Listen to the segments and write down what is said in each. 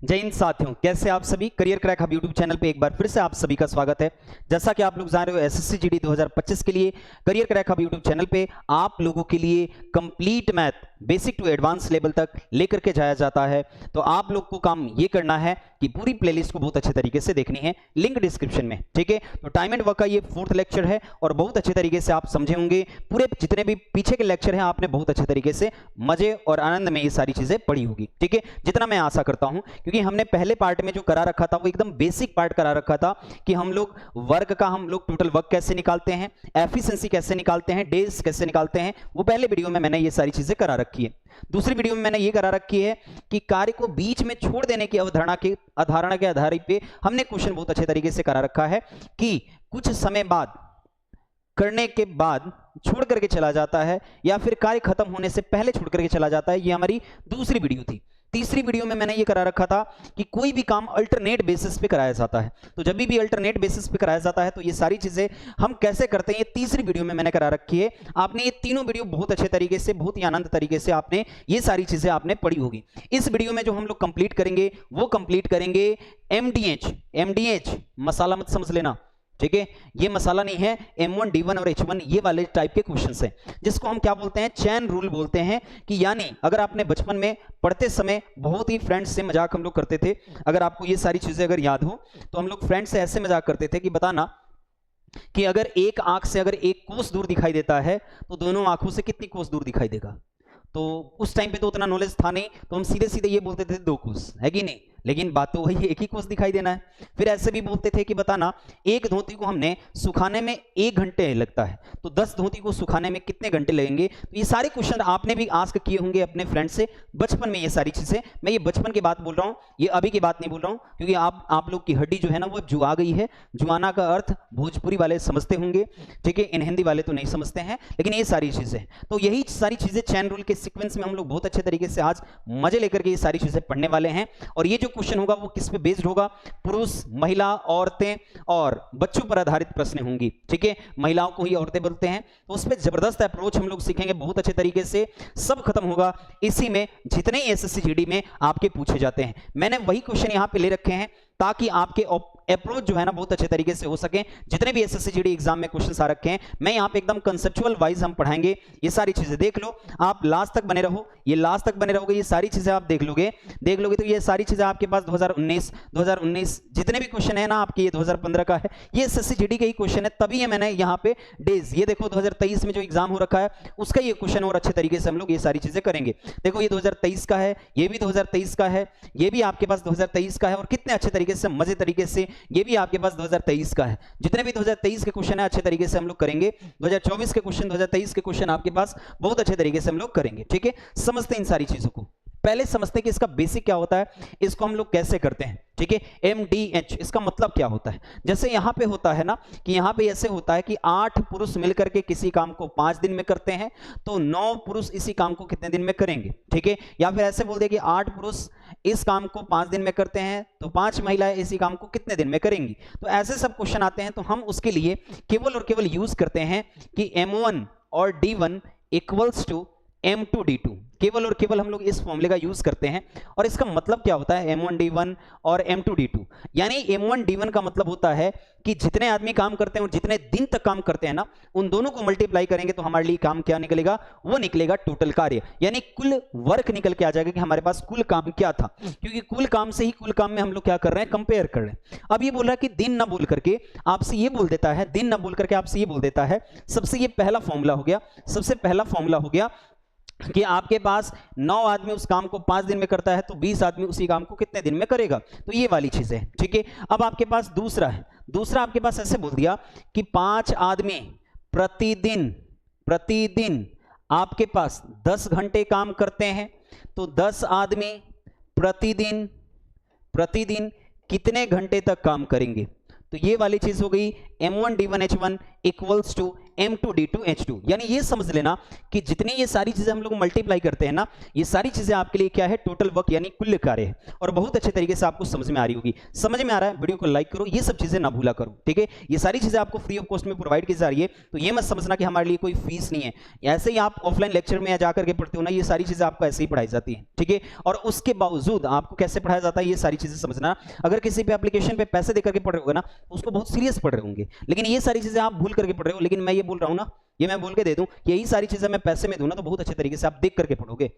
जय हिंद साथियों, कैसे आप सभी। Career Crack Hub YouTube channel पे एक बार फिर से आप सभी का स्वागत है। जैसा कि आप लोग जान रहे हो, एसएससी जीडी 2025 के लिए Career Crack Hub YouTube channel पे आप लोगों के लिए complete math basic to advance level तक लेकर के जाया जाता है। तो आप लोग को काम ये करना है कि पूरी प्लेलिस्ट को बहुत अच्छे तरीके से देखनी है, लिंक डिस्क्रिप्शन में, ठीक है। तो टाइम एंड वर्क का ये 4th लेक्चर है और बहुत अच्छे तरीके से आप समझे होंगे। पूरे जितने भी पीछे के लेक्चर हैं आपने बहुत अच्छे तरीके से मजे और आनंद में ये सारी चीजें पढ़ी होगी, ठीक है, जितना मैं आशा करता हूं। क्योंकि हमने पहले पार्ट में जो करा रखा था वो एकदम बेसिक पार्ट करा रखा था कि हम लोग वर्क का हम लोग टोटल वर्क कैसे निकालते हैं, एफिशिएंसी कैसे निकालते हैं, डेज कैसे निकालते हैं। वो पहले वीडियो में मैंने ये सारी चीजें करा रखी है। दूसरी वीडियो में मैंने ये करा रखी है कि कार्य को बीच में छोड़ देने की अवधारणा के आधार पे हमने क्वेश्चन बहुत अच्छे तरीके से करा रखा है कि कुछ समय बाद करने के बाद छोड़ करके चला जाता है या फिर कार्य खत्म होने से पहले छोड़ करके चला जाता है। ये हमारी दूसरी वीडियो थी। तीसरी वीडियो में मैंने ये करा रखा था कि कोई भी काम अल्टरनेट बेसिस पे कराया जाता है। तो जब भी अल्टरनेट बेसिस पे कराया जाता है तो ये सारी चीजें हम कैसे करते हैं, ये तीसरी वीडियो में मैंने करा रखी है। आपने ये तीनों वीडियो बहुत अच्छे तरीके से, बहुत ही आनंद तरीके से आपने ये सारी चीजें आपने पढ़ी होगी। इस वीडियो में जो हम लोग कंप्लीट करेंगे वो कंप्लीट करेंगे एमडीएच मसाला मत समझ लेना, ठीक है। ये मसाला नहीं है, M1 D1 और H1 ये वाले टाइप के क्वेश्चंस हैं, जिसको हम क्या बोलते हैं, चैन रूल बोलते हैं। कि यानी अगर आपने बचपन में पढ़ते समय बहुत ही फ्रेंड्स से मजाक हम लोग करते थे, अगर आपको ये सारी चीजें अगर याद हो तो हम लोग फ्रेंड्स से ऐसे मजाक करते थे कि बताना कि अगर एक आंख से अगर एक कोस दूर दिखाई देता है तो दोनों आंखों से कितनी कोस दूर दिखाई देगा। तो उस टाइम पे तो उतना नॉलेज था नहीं, तो हम सीधे सीधे ये बोलते थे 2 कोस, है कि नहीं। लेकिन बात तो वही, एक ही कोस दिखाई देना है। फिर ऐसे भी बोलते थे कि बताना एक धोती को हमने सुखाने में 1 घंटे लगता है तो 10 धोती को सुखाने में कितने घंटे लगेंगे। तो ये सारे क्वेश्चन आपने भी आस्क किए होंगे अपने फ्रेंड से बचपन में। ये सारी चीजें मैं ये बचपन की बात बोल रहा हूँ, ये अभी की बात नहीं बोल रहा हूँ, क्योंकि आप लोग की हड्डी जो है ना वो जुआ गई है। जुआना का अर्थ भोजपुरी वाले समझते होंगे, ठीक है, इन हिंदी वाले तो नहीं समझते हैं। लेकिन ये सारी चीजें, तो यही सारी चीजें चैन रूल के सीक्वेंस में हम लोग बहुत अच्छे तरीके से आज मजे लेकर के ये सारी चीजें पढ़ने वाले हैं। और ये जो क्वेश्चन होगा वो किस पे बेस्ड होगा, पुरुष, महिला, औरतें और बच्चों पर आधारित प्रश्न होंगी, ठीक है। महिलाओं को ही औरतें बोलते हैं, तो उस पे जबरदस्त अप्रोच हम लोग सीखेंगे बहुत अच्छे तरीके से। सब खत्म होगा इसी में जितने एसएससी जीडी में आपके पूछे जाते हैं। मैंने वही क्वेश्चन यहां पे ले रखे हैं ताकि आपके अप्रोच जो है ना बहुत अच्छे तरीके से हो सके। जितने भी एसएससी जीडी एग्जाम में क्वेश्चंस आ रखे हैं मैं यहाँ पे एकदम कंसेप्चुअल वाइज हम पढ़ाएंगे। ये सारी चीजें देख लो, आप लास्ट तक बने रहो, ये लास्ट तक बने रहोगे, ये सारी चीजें आप देख लोगे तो ये सारी चीजें आपके पास 2019 जितने भी क्वेश्चन है ना आपके, ये 2015 का है, ये एसएससी जीडी के ही क्वेश्चन है। तभी ये मैंने यहाँ पे डेज, ये देखो 2023 में जो एग्जाम हो रखा है उसका ये क्वेश्चन और अच्छे तरीके से हम लोग ये सारी चीजें करेंगे। देखो ये 2023 का है, ये भी 2023 का है, ये भी आपके पास 2023 का है, और कितने अच्छे तरीके से मजे तरीके से ये भी आपके पास 2023 का है। जितने भी 2023 के क्वेश्चन है अच्छे तरीके से हम लोग करेंगे। 2024 के क्वेश्चन, 2023 के क्वेश्चन आपके पास बहुत अच्छे तरीके से हम लोग करेंगे, ठीक है। समझते हैं इन सारी चीजों को। पहले समझते हैं कि इसका बेसिक क्या होता है, इसको हम लोग कैसे करते हैं, ठीक है। MDH इसका मतलब क्या होता है। जैसे यहां पे होता है ना कि यहां पे ऐसे होता है कि 8 पुरुष मिलकर के किसी काम को 5 दिन में करते हैं तो 9 पुरुष इसी काम को कितने दिन में करेंगे, ठीक है। या फिर ऐसे बोल दे कि 8 पुरुष इस काम को 5 दिन में करते हैं तो 5 महिलाएं इसी काम को कितने दिन में करेंगी। तो ऐसे सब क्वेश्चन आते हैं तो हम उसके लिए केवल और केवल यूज करते हैं कि M1 और D1 equals to M2 D2, केवल और केवल हम लोग इस फॉर्मूले का यूज करते हैं। और इसका मतलब क्या होता है, M1 D1 और M2 D2, यानी M1 D1 का मतलब होता है कि जितने आदमी काम करते हैं और जितने दिन तक काम करते हैं ना, उन दोनों को मल्टीप्लाई करेंगे तो हमारे लिए काम क्या निकलेगा, वो निकलेगा टोटल कार्य, यानी कुल वर्क निकल के आ जाएगा कि हमारे पास कुल काम क्या था। क्योंकि कुल काम से ही कुल काम में हम लोग क्या कर रहे हैं, कंपेयर कर रहे हैं। अब ये बोल रहा है कि दिन ना बोल करके आपसे ये बोल देता है, दिन ना बोल करके आपसे ये बोल देता है, सबसे ये पहला फॉर्मूला हो गया, सबसे पहला फॉर्मूला हो गया कि आपके पास 9 आदमी उस काम को 5 दिन में करता है तो 20 आदमी उसी काम को कितने दिन में करेगा। तो ये वाली चीजें, ठीक है। अब आपके पास दूसरा है, दूसरा आपके पास ऐसे बोल दिया कि 5 आदमी प्रतिदिन आपके पास 10 घंटे काम करते हैं तो 10 आदमी प्रतिदिन कितने घंटे तक काम करेंगे। तो ये वाली चीज हो गई M1 D1 H1 equals to M2D2H2। यानी ये समझ लेना कि जितनी ये सारी चीजें हम लोग मल्टीप्लाई करते हैं ना, ये सारी चीजें आपके लिए क्या है, टोटल वर्क यानी कुल कार्य है। और बहुत अच्छे तरीके से आपको समझ में आ रही होगी। समझ में आ रहा है, वीडियो को लाइक करो, ये सब चीजें ना भूला करो, ठीक है। ये सारी चीजें आपको फ्री ऑफ कॉस्ट में प्रोवाइड की जा रही है, तो ये मत समझना कि हमारे लिए कोई फीस नहीं है। ऐसे ही आप ऑफलाइन लेक्चर में जाकर के पढ़ते हो ना, ये सारी चीजें आपको ऐसे ही पढ़ाई जाती है, ठीक है। और उसके बावजूद आपको कैसे पढ़ाया जाता है, ये सारी चीजें समझना। अगर किसी पे एप्लीकेशन पे पैसे देकर के पढ़ रहे हो ना, तो उसको बहुत सीरियस पढ़ रहे होंगे, लेकिन ये सारी चीजें आप भूल करके पढ़ रहे हो। लेकिन मैं ये बोल रहा हूं ना, ये मैं बोल के दे दूं, यही सारी चीजें मैं पैसे में दूं ना, तो बहुत अच्छे तरीके से आप देख करके पढ़ोगे।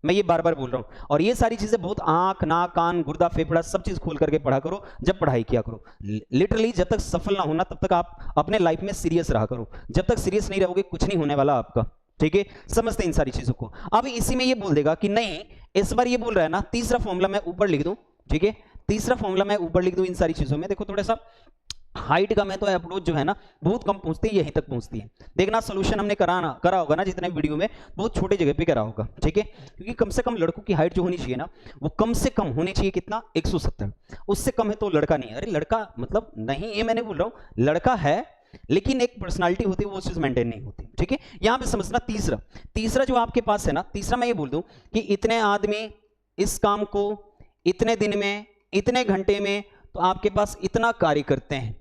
मैं ये बार बार बोल रहा हूं। और ये सारी चीजें बहुत आंख, नाक, कान, गुर्दा, फेफड़ा सब चीज खोल करके पढ़ा करो जब पढ़ाई किया करो। लिटरली जब तक सफल ना होना, तब तक आप अपने लाइफ में सीरियस रहा करो। जब तक सीरियस नहीं रहोगे, कुछ नहीं होने वाला आपका, ठीक है। समझते इन सारी चीजों को। अब इसी में ये बोल देगा कि नहीं, इस बार ये बोल रहा है ना, तीसरा फॉर्मूला मैं ऊपर लिख दूं, ठीक है। तीसरा फॉर्मूला मैं ऊपर लिख दूं इन सारी चीजों में। देखो थोड़ा सा हाइट का मैं तो अप्रोच जो है ना, बहुत कम पहुंचती है, यहीं तक पहुंचती है। देखना सोल्यूशन हमने करा होगा ना जितने वीडियो में, बहुत छोटे जगह पे करा होगा, ठीक है। क्योंकि कम से कम लड़कों की हाइट जो होनी चाहिए ना, वो कम से कम होनी चाहिए कितना, 170। उससे कम है तो लड़का नहीं है। अरे लड़का मतलब नहीं, ये मैंने बोल रहा हूं, लड़का है लेकिन एक पर्सनालिटी होती है, वो चीज मेंटेन नहीं होती, ठीक है। यहां पे समझना तीसरा जो आपके पास है ना, तीसरा मैं ये बोल दूं कि इतने आदमी इस काम को इतने दिन में, इतने घंटे में, तो आपके पास इतना कार्य करते हैं,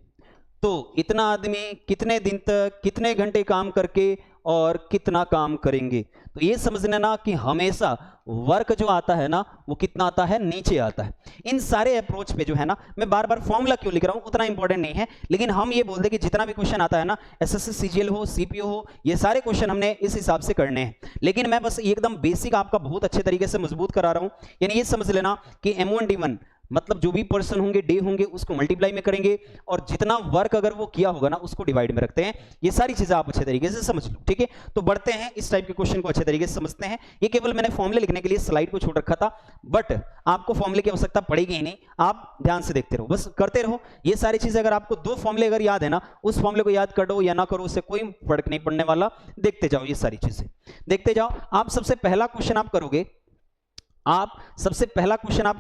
तो इतना आदमी कितने दिन तक, कितने घंटे काम करके और कितना काम करेंगे। तो ये समझना ना कि हमेशा वर्क जो आता है ना, वो कितना आता है, नीचे आता है। इन सारे अप्रोच पे जो है ना, मैं बार बार फॉर्मूला क्यों लिख रहा हूं, उतना इंपॉर्टेंट नहीं है। लेकिन हम ये बोल दे कि जितना भी क्वेश्चन आता है ना, एसएससी सीजीएल हो, सीपीओ हो, ये सारे क्वेश्चन हमने इस हिसाब से करने हैं। लेकिन मैं बस एकदम बेसिक आपका बहुत अच्छे तरीके से मजबूत करा रहा हूं। यानी ये समझ लेना कि M1D1 मतलब जो भी पर्सन होंगे, डे होंगे, उसको मल्टीप्लाई में करेंगे, और जितना वर्क अगर वो किया होगा ना, उसको डिवाइड में रखते हैं। ये सारी चीजें आप अच्छे तरीके से समझ लो, ठीक है। तो बढ़ते हैं, इस टाइप के क्वेश्चन को अच्छे तरीके से समझते हैं। ये केवल मैंने फॉर्मूले लिखने के लिए स्लाइड को छोड़ रखा था, बट आपको फॉर्मूले की आवश्यकता पड़ेगी ही नहीं, आप ध्यान से देखते रहो, बस करते रहो। ये सारी चीजें अगर आपको 2 फॉर्मूले अगर याद है ना, उस फॉर्मूले को याद करो या ना करो, उससे कोई फर्क नहीं पड़ने वाला। देखते जाओ, ये सारी चीजें देखते जाओ। आप सबसे पहला क्वेश्चन आप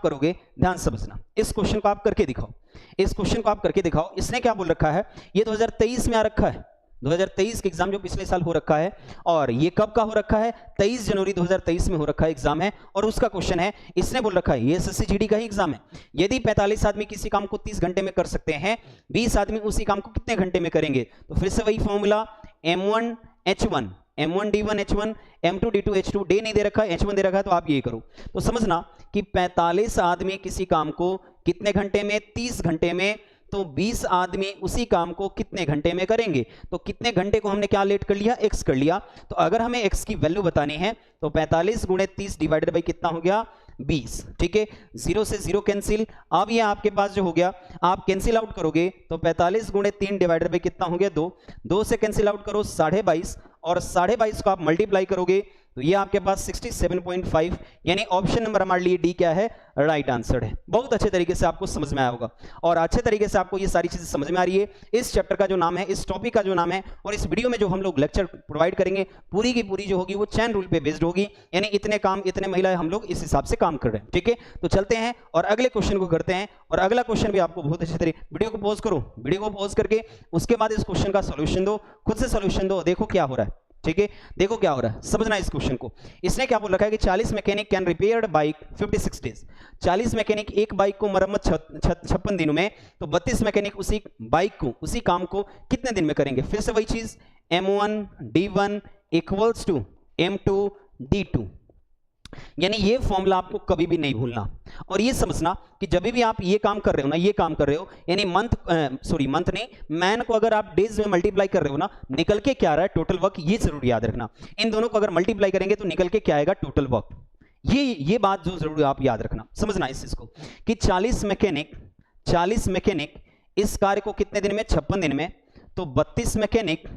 करोगे, ध्यान समझना। इस क्वेश्चन को आप करके दिखाओ। इसने क्या बोल रखा है, ये 2023 में आ रखा है, 2023 के एग्जाम जो पिछले साल हो रखा है। और ये कब का हो रखा है, 23 जनवरी 2023 में हो रखा है एग्जाम है। और उसका क्वेश्चन है, इसने बोल रखा है, ये एसएससी जीडी का ही एग्जाम है। यदि 45 आदमी किसी काम को 30 घंटे में कर सकते हैं, 20 आदमी उसी काम को कितने घंटे में करेंगे। तो फिर से वही formula, M1H1, M1D1H1, M2D2H2, day नहीं दे रखा है, H1 दे रखा है, तो आप ये करो। तो समझना कि 45 आदमी किसी काम को कितने घंटे में, 30 घंटे में, तो 20 आदमी उसी काम को कितने घंटे में करेंगे। तो कितने घंटे को हमने क्या लेट कर लिया, x कर लिया। तो अगर हमें x की वैल्यू बतानी है, तो 45 गुणे 30 डिवाइडेड बाई कितना हो गया, 20, ठीक है। 0 से 0 कैंसिल। अब ये आपके पास जो हो गया, आप कैंसिल आउट करोगे तो 45 गुणे 3 डिवाइडेड बाई कितना हो गया, 2। 2 से कैंसिल आउट करो 22.5, और 22.5 को आप मल्टीप्लाई करोगे तो ये आपके पास 67.5, यानी ऑप्शन नंबर हमारे लिए डी क्या है, राइट आंसर है। बहुत अच्छे तरीके से आपको समझ में आया होगा, और अच्छे तरीके से आपको ये सारी चीजें समझ में आ रही है। इस चैप्टर का जो नाम है, इस टॉपिक का जो नाम है, और इस वीडियो में जो हम लोग लेक्चर प्रोवाइड करेंगे, पूरी की पूरी जो होगी वो चैन रूल पे बेस्ड होगी। यानी इतने काम, इतने महिलाएं, हम लोग इस हिसाब से काम कर रहे हैं, ठीक है। तो चलते हैं और अगले क्वेश्चन को करते हैं। और अगला क्वेश्चन भी आपको बहुत अच्छे तरीके, वीडियो को पॉज करो, वीडियो को पॉज करके उसके बाद इस क्वेश्चन का सोल्यूशन दो, खुद से सोल्यूशन दो, देखो क्या हो रहा है, ठीक है। देखो क्या हो रहा है, समझना इस क्वेश्चन को। इसने क्या बोल रखा है कि 40 mechanic can repair bike 56 days. 40 mechanic एक बाइक को मरम्मत 56 दिनों में, तो 32 मैकेनिक उसी बाइक को, उसी काम को कितने दिन में करेंगे। फिर से वही चीज, M1D1 इक्वल्स टू M2D2, यानी ये फॉर्मूला आपको कभी भी नहीं भूलना। और ये समझना कि जब भी आप ये काम कर रहे हो ना, ये काम कर रहे हो, यानी मंथ नहीं, मैन को अगर आप डेज में मल्टीप्लाई कर रहे हो ना, निकल के क्या आ रहा है, टोटल वर्क। ये जरूर याद रखना, इन दोनों को अगर मल्टीप्लाई करेंगे तो निकल के क्या आएगा, टोटल वर्क। ये बात जो जरूर आप याद रखना, समझना इस चीज को कि 40 मैकेनिक इस कार्य को कितने दिन में, 56 दिन में, तो 32 मैकेनिक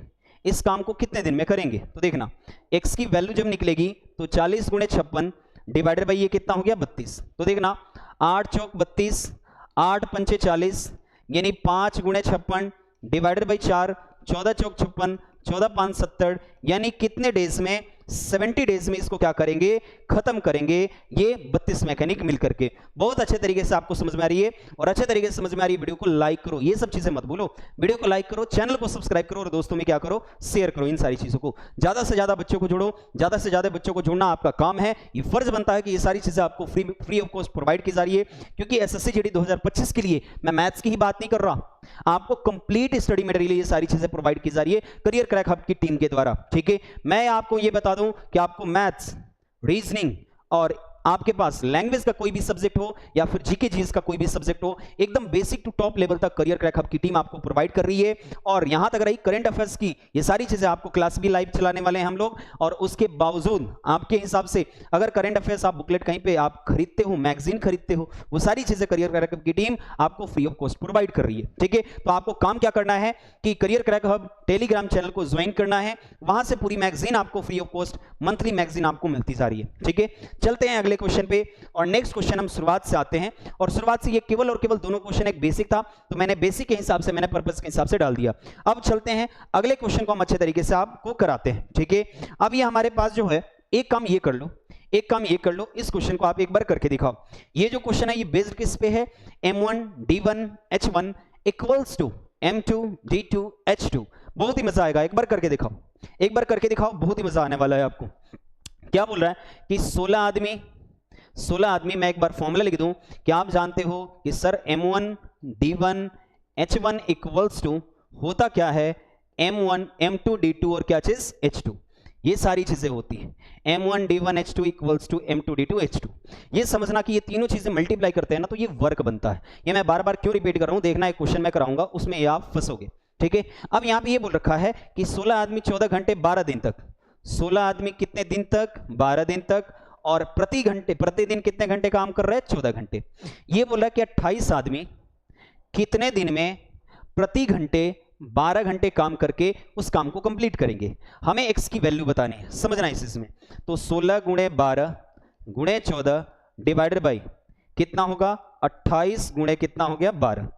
इस काम को कितने दिन में करेंगे। तो देखना x की वैल्यू जब निकलेगी तो 40 गुणे 56 डिवाइडेड बाई ये कितना हो गया, 32। तो देखना 8 चौक 32, 8 पंचे 40, यानी 5 गुणे 56 डिवाइडेड बाई 4, 14 चौक 56, 14 5 70, यानी कितने डेज में, 70 डेज में इसको क्या करेंगे, खत्म करेंगे, ये 32 मैकेनिक मिलकर के। बहुत अच्छे तरीके से आपको समझ में आ रही है और अच्छे तरीके से समझ में आ रही है। वीडियो को लाइक करो, ये सब चीजें मत भूलो, वीडियो को लाइक करो, चैनल को सब्सक्राइब करो और दोस्तों में क्या करो, शेयर करो। इन सारी चीजों को ज्यादा से ज्यादा बच्चों को जोड़ो, ज्यादा से ज्यादा बच्चों को जोड़ना आपका काम है। ये फर्ज बनता है कि ये सारी चीजें आपको फ्री ऑफ कॉस्ट प्रोवाइड की जा रही है, क्योंकि एसएससी जीडी 2025 के लिए मैं मैथ्स की ही बात नहीं कर रहा, आपको कंप्लीट स्टडी मटेरियल ये सारी चीजें प्रोवाइड की जा रही है करियर क्रैक हब की टीम के द्वारा। ठीक है, मैं आपको ये बता दूं कि आपको मैथ्स, रीजनिंग और आपके पास लैंग्वेज का कोई भी सब्जेक्ट हो या फिर जीके जीएस का कोई भी सब्जेक्ट हो, एकदम बेसिक टू टॉप लेवल तक करियर क्रैक हब की टीम आपको प्रोवाइड कर रही है। और यहां तक रही करंट अफेयर्स की, ये सारी चीजें आपको क्लास भी लाइव चलाने वाले हैं हम लोग। और उसके बावजूद आपके हिसाब से अगर करंट अफेयर्स आप बुकलेट कहीं पे आप खरीदते हो, मैगजीन खरीदते हो, वो सारी चीजें करियर क्रैक हब की टीम आपको फ्री ऑफ कॉस्ट प्रोवाइड कर रही है। ठीक है, तो आपको काम क्या करना है कि career Crack hub Telegram channel को ज्वाइन करना है, वहां से पूरी मैगजीन आपको free of cost monthly magazine आपको मिलती जा रही है। ठीक है, चलते हैं अगले क्वेश्चन पे। और नेक्स्ट क्वेश्चन हम शुरुआत से आते हैं, और शुरुआत से ये केवल और केवल दोनों क्वेश्चन, एक बेसिक था तो मैंने बेसिक के हिसाब से, मैंने पर्पस के हिसाब से डाल दिया। अब चलते हैं अगले क्वेश्चन को हम अच्छे तरीके से आपको कराते हैं। ठीक है, अब ये हमारे पास जो है, एक काम ये कर लो, एक काम ये कर लो, इस क्वेश्चन को आप एक बार करके दिखाओ। ये जो क्वेश्चन है ये बेस्ड किस पे है, M1 D1 H1 equals to M2 D2 H2। बहुत ही मजा आएगा, एक बार करके दिखाओ, एक बार करके दिखाओ, बहुत ही मजा आने वाला है आपको। क्या बोल रहा है कि 16 आदमी, मैं एक बार फॉर्मूला लिख दूं कि आप जानते हो कि sir M1 D1 H1 equals to होता क्या है, M1 M2 D2 और क्या चीज H2, ये सारी चीजें होती हैं। M1 D1 H2 equals to M2 D2 H2। ये समझना कि ये तीनों चीजें मल्टीप्लाई करते हैं ना, तो ये वर्क बनता है। ये मैं बार बार क्यों रिपीट कर रहा हूं, देखना एक क्वेश्चन मैं कराऊंगा उसमें ये आप फंसोगे। ठीक है, अब यहां पे ये बोल रखा है कि 16 आदमी 14 घंटे 12 दिन तक, 16 आदमी कितने दिन तक, 12 दिन तक, और प्रतिदिन कितने घंटे काम कर रहे हैं, 14 घंटे। ये बोला कि 28 आदमी कितने दिन में प्रति घंटे 12 घंटे काम करके उस काम को कंप्लीट करेंगे। हमें x की वैल्यू बतानी है, समझना है इसमें। तो 16 गुणे 12 गुणे 14 डिवाइडेड बाई कितना होगा, 28 गुणे कितना हो गया, 12।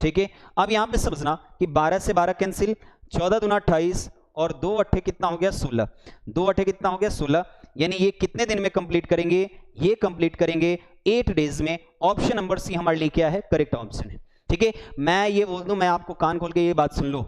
ठीक है, अब यहां पे समझना कि 12 से 12 कैंसिल, 14 दूना 28 और 2 अट्ठे कितना हो गया, 16। 2 अट्ठे कितना हो गया, 16। यानी ये कितने दिन में कंप्लीट करेंगे, ये कंप्लीट करेंगे 8 डेज में। ऑप्शन नंबर सी हमारे लिए क्या है, करेक्ट ऑप्शन है। ठीक है, मैं ये बोल दूं, मैं आपको कान खोल के ये बात सुन लो,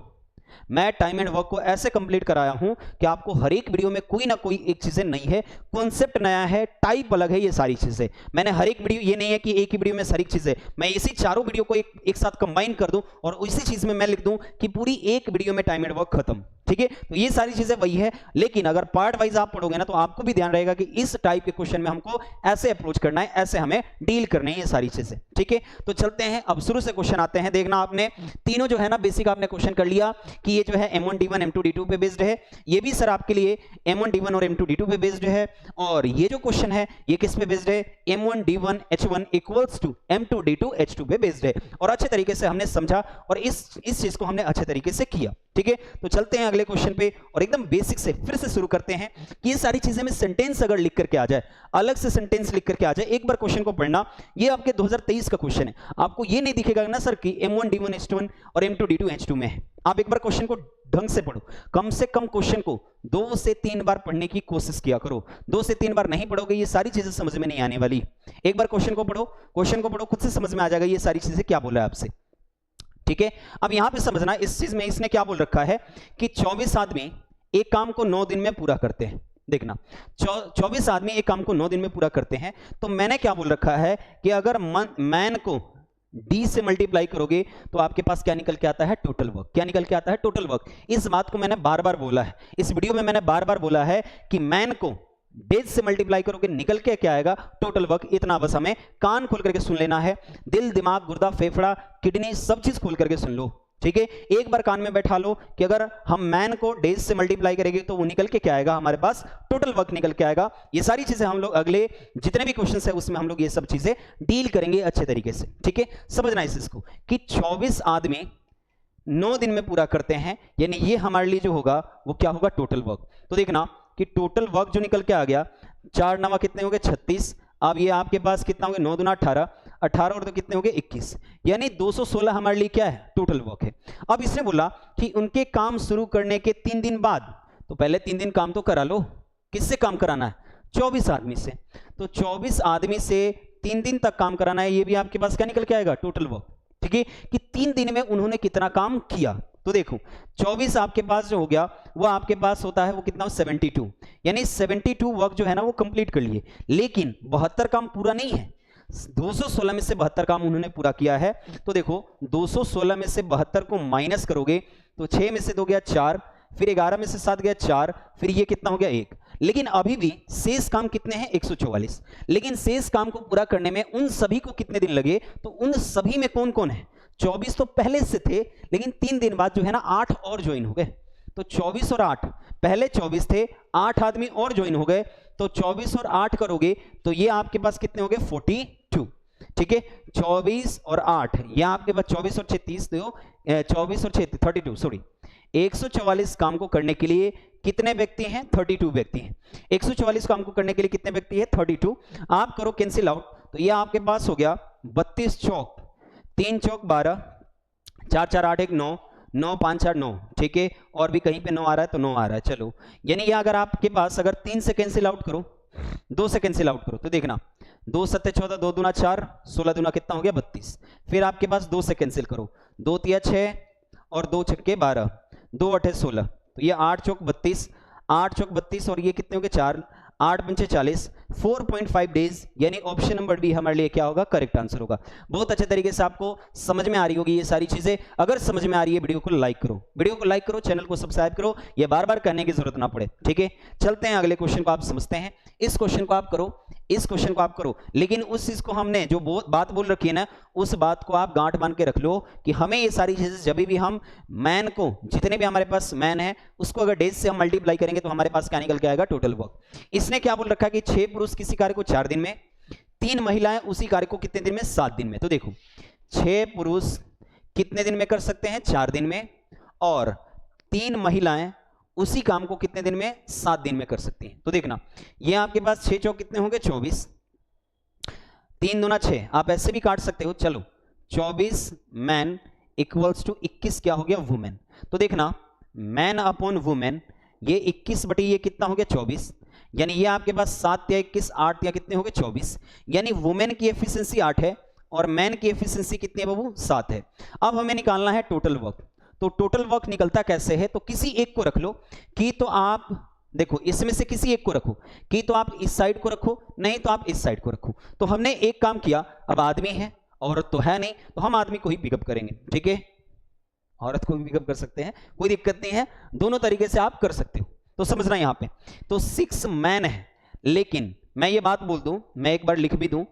मैं टाइम एंड वर्क को ऐसे कंप्लीट कराया हूं कि आपको हर एक वीडियो में कोई ना कोई एक चीजें नई है, कॉन्सेप्ट नया है, टाइप अलग है, ये सारी चीजें मैंने हर एक वीडियो, ये नहीं है कि एक ही वीडियो में सारी चीजें, मैं इसी चारों वीडियो को एक साथ कंबाइन कर दूं और उसी चीज में मैं लिख दूं कि पूरी एक वीडियो में टाइम एंड वर्क खत्म। ठीक है, तो ये सारी चीजें वही है, लेकिन अगर पार्ट वाइज आप पढ़ोगे ना तो आपको भी ध्यान रहेगा कि इस टाइप के क्वेश्चन में हमको ऐसे अप्रोच करना है, ऐसे हमें डील करनी है ये सारी चीजें। ठीक है, तो चलते हैं, अब शुरू से क्वेश्चन आते हैं। देखना आपने तीनों जो है ना बेसिक आपने क्वेश्चन कर लिया कि ये जो है M1 D1 M2 D2 पे बेस्ड है, ये भी सर आपके लिए M1 D1 और M2 D2 पे बेस्ड है, और ये जो क्वेश्चन है ये किस पे बेस्ड है, M1 D1 H1 equals to M2 D2 H2 पे बेस्ड है। और अच्छे तरीके से हमने समझा और इस चीज को हमने अच्छे तरीके से किया। ठीक है, तो चलते हैं अगले क्वेश्चन पे और एकदम बेसिक से फिर से शुरू करते हैं कि ये सारी चीजें में सेंटेंस अगर लिख करके आ जाए, अलग से सेंटेंस लिख करके आ जाए, एक बार क्वेश्चन को पढ़ना। ये आपके 2023 का क्वेश्चन है, आपको ये नहीं दिखेगा ना सर कि M1 D1 H1 और M2 D2 H2 में है। आप एक बार क्वेश्चन को ढंग से पढ़ो, कम से कम क्वेश्चन को 2 से 3 बार पढ़ने की कोशिश किया करो। 2 से 3 बार नहीं पढ़ोगे ये सारी चीजें समझ में नहीं आने वाली। एक बार क्वेश्चन को पढ़ो, खुद से समझ में आ जाएगा ये सारी चीजें क्या बोल रहा है आपसे। ठीक है, अब यहां पे समझना इस चीज में इसने क्या बोल रखा है कि 24 आदमी एक काम को 9 दिन में पूरा करते हैं। देखना 24 आदमी एक काम को 9 दिन में पूरा करते हैं, तो मैंने क्या बोल रखा है कि अगर मैन को D से मल्टीप्लाई करोगे तो आपके पास क्या निकल के आता है, टोटल वर्क। क्या निकल के आता है, टोटल वर्क। इस बात को मैंने बार बार बोला है, इस वीडियो में मैंने बार बार बोला है कि मैन को डेज से मल्टीप्लाई करोगे निकल के क्या आएगा, टोटल वर्क। इतना बस हमें कान खोल करके सुन लेना है, दिल दिमाग गुर्दा फेफड़ा किडनी सब चीज खोल करके सुन लो। ठीक है, एक बार कान में बैठा लो कि अगर हम मैन को डेज से मल्टीप्लाई करेंगे तो वो निकल के क्या आएगा, हमारे पास टोटल वर्क निकल के आएगा। ये सारी चीजें हम लोग अगले जितने भी क्वेश्चन है उसमें हम लोग ये सब चीजें डील करेंगे अच्छे तरीके से। ठीक है, समझना इस चीज को कि 24 आदमी 9 दिन में पूरा करते हैं, यानी ये हमारे लिए जो होगा वो क्या होगा, टोटल वर्क। तो देखना कि टोटल वर्क जो निकल के आ गया, 4 9 कितने हो गए, 36। अब ये आपके पास कितना हो गया, 9 दूना 18, 18 और तो कितने हो गए, 21, यानी 216 हमारे लिए क्या है, टोटल वर्क है। अब इसने बोला कि उनके काम शुरू करने के 3 दिन बाद, तो पहले 3 दिन काम तो करा लो, किससे काम कराना है? 24 आदमी से। तो 24 आदमी से 3 दिन तक काम कराना है, ये भी आपके पास क्या निकल के आएगा? Total work. ठीक है, कि 3 दिन में उन्होंने कितना काम किया। तो देखो 24 आपके पास जो हो गया वो आपके पास होता है वो कितना? 72, यानी 72 वर्क जो है ना वो कंप्लीट कर लिए। लेकिन 72 काम पूरा नहीं है, 216 में से 72 काम उन्होंने पूरा किया है। तो देखो 216 में से 72 को माइनस करोगे तो 6 में से 2 गया 4, फिर 11 में से 7 गया 4, फिर ये कितना हो गया 1। लेकिन अभी भी शेष काम कितने हैं? 144। लेकिन शेष काम को पूरा करने में उन सभी को कितने दिन लगे? तो उन सभी में कौन कौन है? 24 तो पहले से थे, लेकिन 3 दिन बाद जो है ना 8 और ज्वाइन हो गए। तो 24 और 8, पहले 24 थे, 8 आदमी और ज्वाइन हो गए। तो 24 और 8 करोगे तो ये आपके पास कितने हो गए? 42। ठीक है, 24 और 8, ये आपके पास 24 और 36 दो, 24 और 36 32, सॉरी 144 काम को करने के लिए कितने व्यक्ति हैं? 32 व्यक्ति हैं। 144 काम को करने के लिए कितने व्यक्ति हैं? 32। आप करो कैंसिल आउट, तो ये आपके पास हो गया 32 चौक 3 चौक 12, 4 4 8 1 9, 9 5 8 9। ठीक है, और भी कहीं पे 9 आ रहा है तो 9 आ रहा है। चलो, यानी ये अगर आपके पास अगर 3 से कैंसिल आउट करो, 2 से कैंसिल आउट करो, तो देखना 2 7 14, 2 दूना 4, 16 दूना कितना हो गया? 32। फिर आपके पास 2 से कैंसिल करो, 2 तिया 6 और 2 छक्के 12, 2 8 16, तो ये 8 चौक 32, 8 चौक 32 और ये कितने हो गए? 4, 8 पंचे 40, 4.5 डेज, यानी ऑप्शन नंबर बी हमारे लिए क्या होगा? करेक्ट आंसर होगा। बहुत अच्छे तरीके से आपको समझ में आ रही होगी ये सारी चीजें। अगर समझ में आ रही है वीडियो को लाइक करो, वीडियो को लाइक करो, चैनल को सब्सक्राइब करो, ये बार बार करने की जरूरत ना पड़े। ठीक है, चलते हैं अगले क्वेश्चन को आप समझते हैं। इस क्वेश्चन को आप करो, इस क्वेश्चन को आप करो, लेकिन उस चीज को हमने जो बात बोल रखी है ना, उस बात को आप गांठ बांध के रख लो कि हमें ये सारी चीजें जब भी हम मैन को, जितने भी हमारे पास मैन है उसको अगर डेज से हम मल्टीप्लाई करेंगे तो हमारे पास क्या निकल के आएगा? Total work. इसने क्या बोल रखा है कि 6 पुरुष किसी कार्य को 4 दिन में, 3 महिलाएं उसी कार्य को कितने दिन में? 7 दिन में। तो देखो 6 पुरुष कितने दिन में कर सकते हैं? 4 दिन में, और 3 महिलाएं उसी काम को कितने दिन में? 7 दिन में कर सकती हैं। तो देखना ये आपके पास 6 चौक कितने होंगे? 24, 3 दूना 6, आप ऐसे भी काट सकते हो। चलो 24 मैन इक्वल्स टू 21 क्या हो गया? वुमेन। तो देखना मैन अपॉन वुमेन, ये 21 बटे ये कितना हो गया? 24, यानी ये आपके पास 7 या 21, 8 या कितने हो गए? 24, यानी वुमेन की एफिशिएंसी 8 है और मैन की एफिशिएंसी कितनी है बाबू? 7 है। अब हमें निकालना है टोटल वर्क। तो टोटल वर्क निकलता कैसे है? तो किसी एक को रख लो, कि तो आप देखो इसमें से किसी एक को रखो, कि तो आप इस साइड को रखो, नहीं तो आप इस साइड को रखो। तो हमने एक काम किया, अब आदमी है, औरत तो है नहीं, तो हम आदमी को ही पिकअप करेंगे। ठीक है, औरत को भी पिकअप कर सकते हैं, कोई दिक्कत नहीं है, दोनों तरीके से आप कर सकते हो। तो समझना यहां पे तो 6 मैन है, लेकिन मैं ये बात बोल दूं, मैं एक बार लिख भी दूं,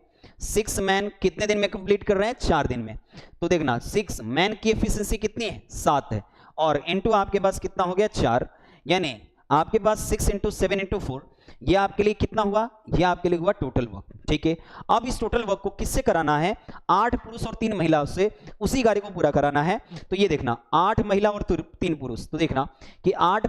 6 मैन कितने दिन में कंप्लीट कर रहे हैं? 4 दिन में। तो देखना 6 मैन की एफिशिएंसी कितनी है? 7 है, और इनटू आपके पास कितना हो गया? 4, यानी आपके पास 6 इंटू 7 इंटू 4, ये आपके लिए कितना हुआ? ये आपके लिए हुआ टोटल वर्क। ठीक है, अब इस टोटल वर्क को किससे कराना है? 8 पुरुष और 3 महिलाओं से उसी कार्य को पूरा कराना है। तो ये देखना 8 महिला और 3 पुरुष, तो देखना कि 8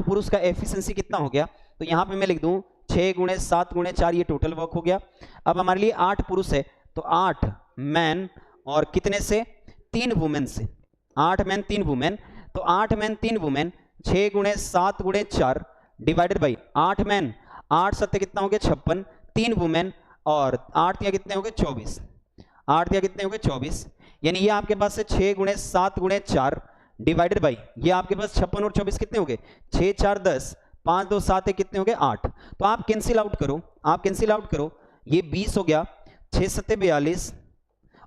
पुरुष का एफिशिएंसी कितना हो गया? तो यहां पे मैं लिख दूं 6 गुणे 7 गुणे 4, ये टोटल वर्क हो गया। अब हमारे लिए 8 पुरुष है, तो 8 मैन और कितने से? 3 वुमेन से। 8 मैन 3 वुमेन, तो 8 मैन 3 वुमेन, 6 गुणे 7 गुणे 4 डिवाइडेड बाई 8 मैन, 8 सत्ते कितना हो गया? 56, 3 वुमेन और 8 या कितने हो गए? 24, 8 या कितने हो गए? 24, यानी ये आपके पास है 6 गुणे 7 गुणे 4 डिवाइडेड बाई, ये आपके पास 56 और 24 कितने हो गए? 6 4 10, 5 2 7 कितने हो गए? 8। तो आप कैंसिल आउट करो, आप कैंसिल आउट करो, ये 20 हो गया, 6 सत्ते 42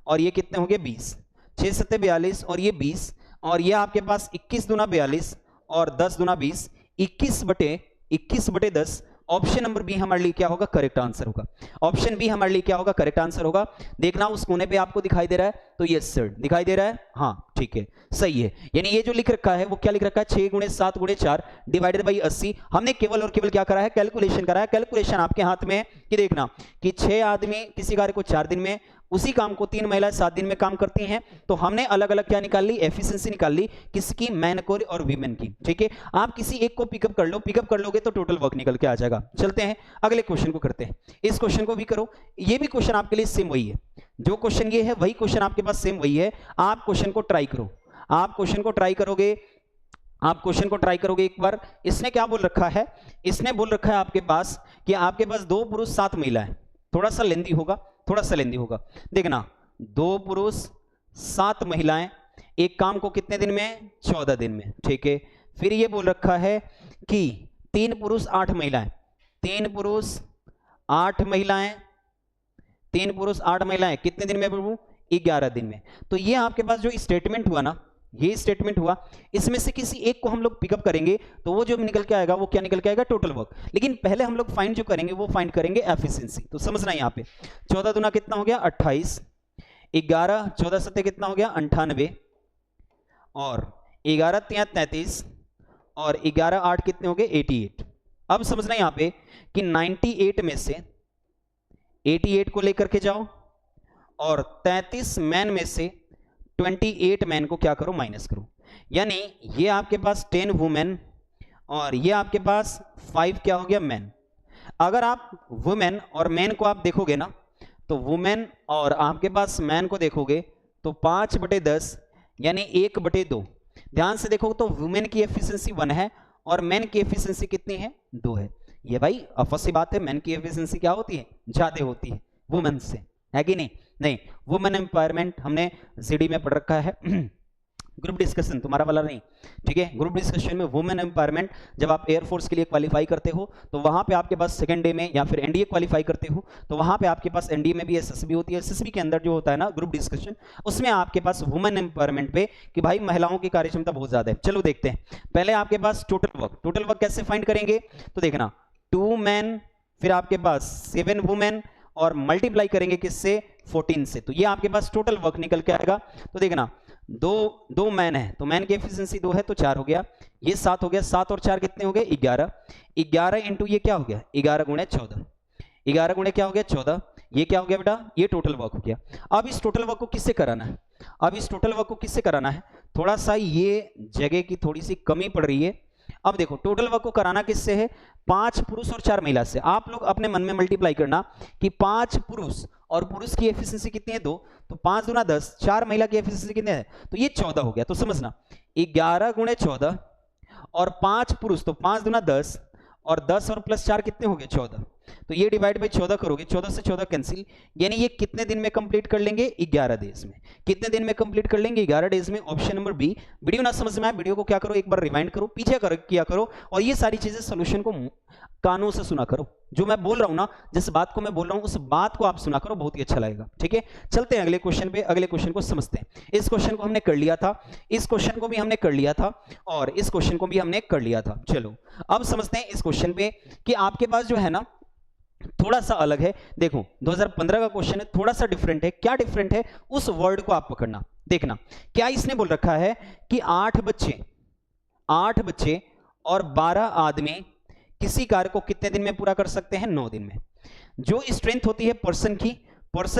और ये कितने हो गए? 20, 6 सत्ते 42 और ये 20, और ये आपके पास 21 दूना 42 और 10 दूना 20, 21 बटे 10। ऑप्शन नंबर बी हमारे लिए क्या होगा? करेक्ट आंसर होगा। ऑप्शन बी हमारे लिए क्या होगा? करेक्ट आंसर होगा। देखना उस कोने पे आपको दिखाई दे रहा है, तो यस सर दिखाई दे रहा है, हाँ ठीक है सही है। यानी ये जो लिख रखा है वो क्या लिख रखा है? 6 गुणे 7 गुणे 4 डिवाइडेड बाई 80। हमने केवल और केवल क्या करा है? कैलकुलेशन करा है। कैलकुलेशन आपके हाथ में है कि देखना कि 6 आदमी किसी कार्य को 4 दिन में, उसी काम को 3 महिलाएं 7 दिन में काम करती हैं। तो हमने अलग अलग क्या निकाल ली? एफिशिएंसी निकाल ली, किसकी? मैन को और वीमेन की। ठीक है, आप किसी एक को पिकअप कर लो, पिकअप कर लोगे तो टोटल वर्क निकल के आ जाएगा। चलते हैं अगले क्वेश्चन को करते हैं। इस क्वेश्चन को भी करो, ये भी क्वेश्चन आपके लिए सेम वही है, जो क्वेश्चन ये है वही क्वेश्चन आपके पास सेम वही है। आप क्वेश्चन को ट्राई करो, आप क्वेश्चन को ट्राई करोगे आप क्वेश्चन को ट्राई करोगे एक बार। इसने क्या बोल रखा है, इसने बोल रखा है आपके पास कि आपके पास 2 पुरुष 7 महिलाएं। थोड़ा सा लेंदी होगा, थोड़ा सा लेंदी होगा। देखना 2 पुरुष 7 महिलाएं, एक काम को कितने दिन में, 14 दिन में, ठीक है। फिर ये बोल रखा है कि 3 पुरुष 8 महिलाएं, 3 पुरुष 8 महिलाएं, 3 पुरुष 8 महिलाएं कितने दिन में प्रभु, 11 दिन में। तो ये आपके पास जो स्टेटमेंट हुआ ना, ये स्टेटमेंट हुआ, इसमें से किसी एक को हम लोग पिकअप करेंगे तो वो जो निकल के आएगा वो क्या निकल के आएगा, टोटल वर्क। लेकिन पहले हम लोग फाइंड जो करेंगे वो फाइंड करेंगे एफिशिएंसी। तो समझना यहाँ पे 14 दूना कितना हो गया 28, 11 14 सत्ते कितना हो गया 98, और 11 तिया 33, और 11 8 कितने हो गए 88। अब समझना यहाँ पे कि 98 में से 88 को लेकर के जाओ और 33 मैन में से 28 मैन को क्या करो, माइनस करो। यानी ये आपके पास 10 वुमेन और ये आपके पास 5 क्या हो गया मैन। अगर आप वुमेन और मैन को आप देखोगे ना, तो वुमेन और आपके पास मैन को देखोगे तो 5/10 यानी 1/2। ध्यान से देखो तो वुमेन की एफिशिएंसी 1 है और मैन की एफिशिएंसी कितनी है, 2 है। ये भाई ऑफिस सी बात है, मैन की एफिशिएंसी क्या होती है, ज्यादा होती है वुमेन से, है कि नहीं। नहीं, वुमेन एम्पावरमेंट हमने जीडी में पढ़ रखा है ग्रुप डिस्कशन तुम्हारा वाला नहीं, ठीक है। ग्रुप डिस्कशन में वुमेन एम्पावरमेंट, जब आप एयरफोर्स के लिए क्वालिफाई करते हो तो वहां पे आपके पास सेकंड डे में, या फिर एनडीए क्वालिफाई करते हो तो वहां पे आपके पास एनडीए में भी एसएसबी होती है। एसएसबी के अंदर जो होता है ना ग्रुप डिस्कशन, उसमें आपके पास वुमेन एम्पावरमेंट पे कि भाई महिलाओं की कार्यक्षमता बहुत ज्यादा है। चलो देखते हैं, पहले आपके पास टोटल वर्क, टोटल वर्क कैसे फाइंड करेंगे, तो देखना 2 मैन फिर आपके पास 7 वुमेन और मल्टीप्लाई करेंगे किससे, 14 से, तो ये आपके पास टोटल वर्क निकल के आएगा। तो देखना दो मैन है तो मैन की एफिशिएंसी 2 है तो 4 हो गया, ये 7 हो गया, 7 और 4 कितने हो गए 11, 11 इंटू ये क्या हो गया 11 गुणे 14, 11 गुणे क्या हो गया 14, ये क्या हो गया बेटा, ये टोटल वर्क हो गया। अब इस टोटल वर्क को किससे कराना है, अब इस टोटल वर्क को किससे कराना है, थोड़ा सा ये जगह की थोड़ी सी कमी पड़ रही है। अब देखो टोटल वर्क को कराना किससे है, 5 पुरुष और 4 महिला से। आप लोग अपने मन में मल्टीप्लाई करना कि 5 पुरुष और पुरुष की एफिशिएंसी कितनी है 2, तो 5 दूना 10, 4 महिला की एफिशिएंसी कितनी है, तो ये 14 हो गया। तो समझना 11 गुणे 14 और 5 पुरुष तो 5 दूना 10 और 10 और प्लस 4 कितने हो गए 14, तो ये डिवाइड बाई 14 करोगे, 14 से 14 कैंसिल, यानी ये कितने दिन में कंप्लीट कर लेंगे 11 डेज में। कितने दिन में कंप्लीट कर लेंगे 11 डेज में, ऑप्शन नंबर बी। वीडियो ना समझ में आए, वीडियो को क्या करो एक बार रिवाइंड करो, पीछे किया करो और ये सारी चीजें सोल्यूशन को कानों से सुना करो। जो मैं बोल रहा हूं ना, जिस बात को मैं बोल रहा हूं उस बात को आप सुना करो, बहुत ही अच्छा लगेगा, ठीक है। चलते हैं अगले क्वेश्चन पे, अगले क्वेश्चन को समझते हैं। इस क्वेश्चन को हमने कर लिया था, इस क्वेश्चन को भी हमने कर लिया था और इस क्वेश्चन को भी हमने कर लिया था। चलो अब समझते हैं इस क्वेश्चन पे कि आपके पास जो है ना थोड़ा सा अलग है। देखो 2015 का क्वेश्चन है, थोड़ा सा डिफरेंट है। क्या डिफरेंट है, उस वर्ड को आप पकड़ना। देखना क्या इसने बोल रखा है कि 8 बच्चे और 12 आदमी किसी कार्य को कितने दिन में पूरा कर सकते हैं, 9 दिन में। जो स्ट्रेंथ होती है पर्सन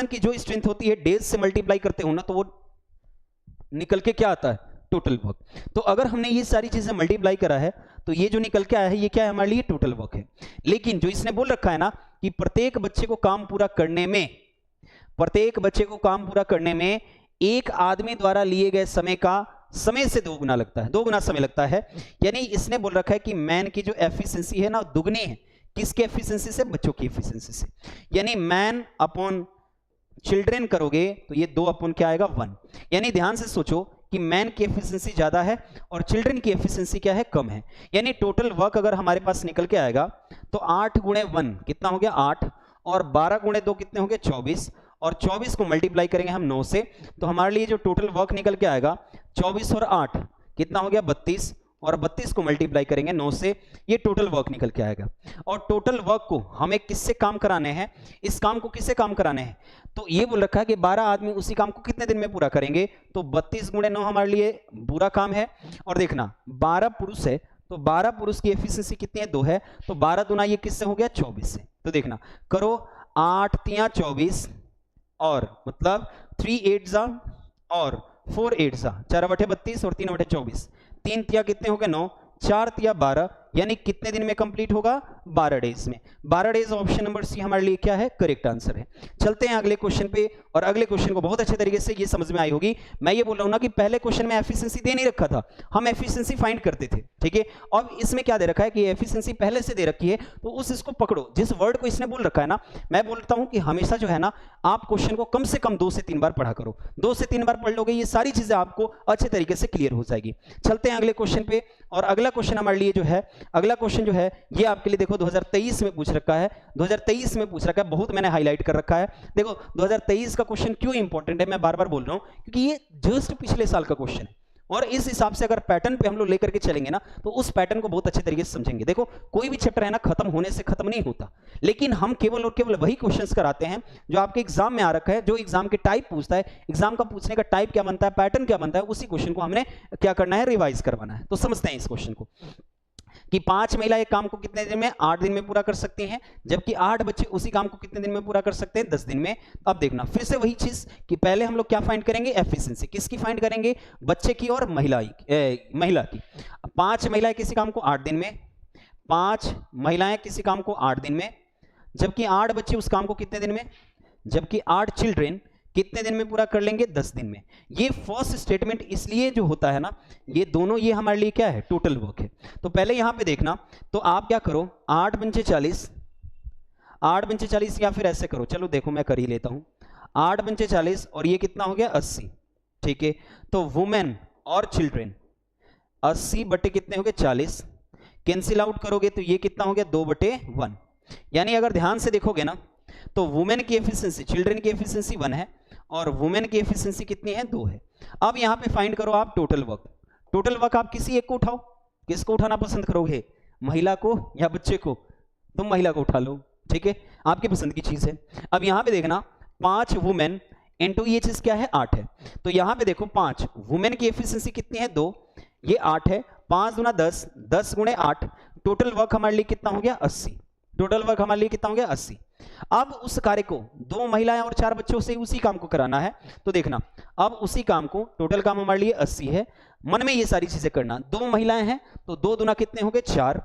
की जो स्ट्रेंथ होती है डेज से मल्टीप्लाई करते हो ना, तो वो निकल के क्या आता है, टोटल वर्क। तो अगर हमने ये सारी चीजें मल्टीप्लाई करा है तो ये जो निकल के आया है ये क्या है, हमारे लिए टोटल वर्क है। लेकिन जो इसने बोल रखा है ना कि प्रत्येक बच्चे को काम पूरा करने में एक आदमी द्वारा लिए गए समय का समय से 2 गुना लगता है, 2 गुना समय लगता है। यानी इसने बोल रखा है कि मैन की जो एफिशिएंसी है ना दुगनी है, किसके एफिशिएंसी से, बच्चों की एफिशिएंसी से। यानी मैन अपॉन चिल्ड्रेन करोगे तो ये 2 अपॉन क्या आएगा 1। यानी ध्यान से सोचो कि मैन की एफिशिएंसी ज्यादा है और चिल्ड्रन की एफिशिएंसी क्या है, कम है। यानी टोटल वर्क अगर हमारे पास निकल के आएगा तो 8 गुणे 1 कितना हो गया 8, और 12 गुणे 2 कितने हो गए 24, और 24 को मल्टीप्लाई करेंगे हम 9 से, तो हमारे लिए जो टोटल वर्क निकल के आएगा 24 और 8 कितना हो गया 32, और 32 को मल्टीप्लाई करेंगे 9 से, ये टोटल वर्क निकल के आएगा। और टोटल वर्क को हमें किससे काम कराने हैं, इस काम को किससे काम कराने हैं, तो ये बोल रखा है कि 12 आदमी उसी काम को कितने दिन में पूरा करेंगे, तो 32 गुणे 9 हमारे लिए बुरा काम है। और देखना 12 पुरुष है तो 12 पुरुष की एफिशिएंसी कितनी है 2 है, तो 12 दूना ये किससे हो गया 24 से। तो देखना करो 8 तिया 24 और मतलब 3 8 जा और 4 8 जा, 4 बटे 32 और 3 बटे 24, 3 तिया कितने हो गए 9, 4 तिया 12, यानी कितने दिन में कंप्लीट होगा 12 डेज में। 12 डेज ऑप्शन नंबर सी हमारे लिए क्या है, करेक्ट आंसर है। चलते हैं अगले क्वेश्चन पे, और अगले क्वेश्चन को बहुत अच्छे तरीके से ये समझ में आई होगी। मैं ये बोल रहा हूं ना कि पहले क्वेश्चन में एफिशिएंसी दे नहीं रखा था, हम एफिशिएंसी फाइंड करते थे, ठीक है। अब इसमें क्या दे रखा है कि एफिशिएंसी पहले से दे रखी है, तो उस इसको पकड़ो, जिस वर्ड को इसने बोल रखा है ना, मैं बोलता हूं कि हमेशा जो है ना, आप क्वेश्चन को कम से कम 2 से 3 बार पढ़ा करो। 2 से 3 बार पढ़ लोगे, ये सारी चीजें आपको अच्छे तरीके से क्लियर हो जाएगी। चलते हैं अगले क्वेश्चन पे, और अगला क्वेश्चन हमारे लिए जो है, अगला क्वेश्चन जो है ये आपके लिए देखो 2023 में पूछ रखा है, 2023 में पूछ रखा है, बहुत मैंने हाईलाइट कर रखा है। देखो 2023 का क्वेश्चन क्यों इंपॉर्टेंट है, मैं बार बार बोल रहा हूं, क्योंकि ये जस्ट पिछले साल का क्वेश्चन है, और इस हिसाब से अगर पैटर्न पे हम लोग लेकर के चलेंगे ना, तो उस पैटर्न को बहुत अच्छे तरीके से समझेंगे। देखो कोई भी चैप्टर है ना, खत्म होने से खत्म नहीं होता, लेकिन हम केवल और केवल वही क्वेश्चंस कराते हैं जो आपके एग्जाम में आ रखा है, जो एग्जाम के टाइप पूछता है, एग्जाम का पूछने का टाइप क्या बनता है, पैटर्न क्या बनता है, उसी क्वेश्चन को हमने क्या करना है, रिवाइज करवाना है। तो समझते हैं इस क्वेश्चन को कि 5 महिला एक काम को कितने दिन में, 8 दिन में पूरा कर सकती हैं, जबकि 8 बच्चे उसी काम को कितने दिन में पूरा कर सकते हैं, 10 दिन में। अब देखना फिर से वही चीज कि पहले हम लोग क्या फाइंड करेंगे, एफिशिएंसी किसकी फाइंड करेंगे, बच्चे की और महिला की। 5 महिलाएं किसी काम को 8 दिन में, 5 महिलाएं किसी काम को 8 दिन में, जबकि 8 बच्चे उस काम को कितने दिन में, जबकि 8 चिल्ड्रेन कितने दिन में पूरा कर लेंगे, 10 दिन में। ये फर्स्ट स्टेटमेंट इसलिए जो होता है ना, ये दोनों ये हमारे लिए क्या है, टोटल वर्क है। तो पहले यहां पे देखना, तो आप क्या करो, 8 पंचे 40, 8 पंचे 40, या फिर ऐसे करो, चलो देखो मैं कर ही लेता हूं, 8 पंचे 40 और ये कितना हो गया 80, ठीक है। तो वुमेन और चिल्ड्रेन 80 बटे कितने हो गए 40, कैंसिल आउट करोगे तो ये कितना हो गया 2/1। यानी अगर ध्यान से देखोगे ना, तो वुमेन की एफिशिएंसी, चिल्ड्रन की एफिशिएंसी 1 है, और वुमेन की एफिशिएंसी कितनी है, 2 है। अब यहां पे फाइंड करो आप टोटल वर्क। टोटल वर्क आप किसी एक को उठाओ, किसको उठाना पसंद करोगे, महिला को या बच्चे को, तुम महिला को उठा लो, ठीक है, आपकी पसंद की चीज है। अब यहां पे देखना 5 वुमेन इनटू ये चीज क्या है 8 है, तो यहां पे देखो 5 वुमेन की एफिशिएंसी कितनी है 2, ये 8 है, 5 गुना 10, 10 गुणे 8, टोटल वर्क हमारे लिए कितना हो गया 80। टोटल वर्क हमारे लिए कितना हो गया 80। अब उस कार्य को 2 महिलाएं और 4 बच्चों से उसी काम को कराना है, तो देखना अब उसी काम को, टोटल काम हमारे लिए 80 है, मन में ये सारी चीजें करना, 2 महिलाएं हैं तो 2 दुना कितने हो गए 4,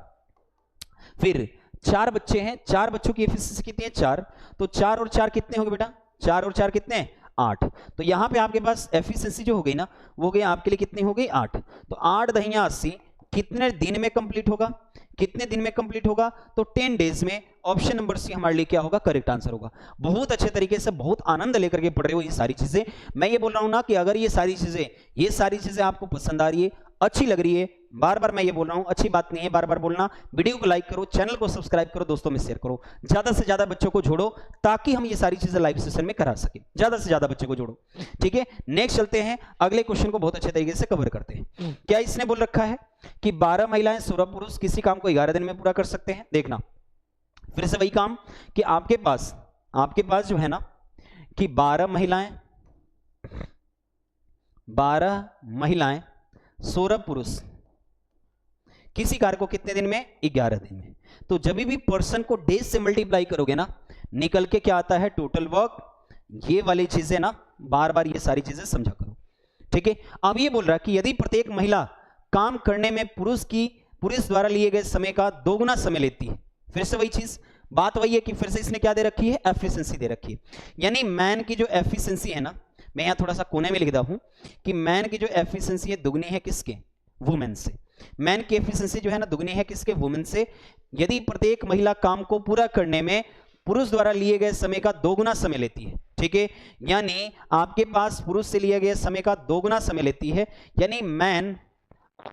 फिर 4 बच्चे हैं, 4 बच्चों की एफिशिएंसी कितनी है 4, तो 4 और 4 कितने हो गए बेटा, 4 और 4 कितने हैं 8। तो यहां पे आपके पास एफिशिएंसी जो हो गई ना, वो गई आपके लिए कितनी हो गई 8। तो 8 दहिया 80 कितने दिन में कंप्लीट होगा, कितने दिन में कंप्लीट होगा, तो 10 डेज में। ऑप्शन नंबर सी हमारे लिए क्या होगा, करेक्ट आंसर होगा। बहुत अच्छे तरीके से, बहुत आनंद लेकर के पढ़ रहे हो ये सारी चीजें। मैं ये बोल रहा हूं ना कि अगर ये सारी चीजें आपको पसंद आ रही है, अच्छी लग रही है, बार बार मैं ये बोल रहा हूं, अच्छी बात नहीं है बार बार बोलना, वीडियो को लाइक करो, चैनल को सब्सक्राइब करो, दोस्तों में शेयर करो, ज्यादा से ज्यादा बच्चों को जोड़ो, ताकि हम ये सारी चीजें लाइव सेशन में करा सके, ज्यादा से ज्यादा बच्चों को जोड़ो, ठीक है। नेक्स्ट चलते हैं, अगले क्वेश्चन को बहुत अच्छे तरीके से कवर करते हैं। क्या इसने बोल रखा है कि 12 महिलाएं 16 पुरुष किसी काम को 11 दिन में पूरा कर सकते हैं। देखना फिर से वही काम कि आपके पास जो है ना कि 12 महिलाएं 16 पुरुष किसी कार्य को कितने दिन में, 11 दिन में। तो जब भी पर्सन को डेज से मल्टीप्लाई करोगे ना, निकल के क्या आता है, टोटल वर्क। ये वाली चीजें ना बार बार ये सारी चीजें समझा करो, ठीक है। अब ये बोल रहा है कि यदि प्रत्येक महिला काम करने में पुरुष द्वारा लिए गए समय का 2 गुना समय लेती है, फिर से वही चीज, बात वही है कि फिर से इसने क्या दे रखी है, एफिशिएंसी दे रखी है। यानी मैन की जो एफिशिएंसी है ना, मैं यहां थोड़ा सा कोने में लिख रहा हूं कि मैन की जो एफिशिएंसी है दुगनी है किसके, वुमेन से। मैन की एफिशिएंसी जो है ना दुगनी है किसके, वुमेन से। यदि प्रत्येक महिला काम को पूरा करने में पुरुष द्वारा लिए गए समय का 2 गुना समय लेती है, ठीक है। यानी आपके पास पुरुष से लिए गए समय का 2 गुना समय लेती है, यानी मैन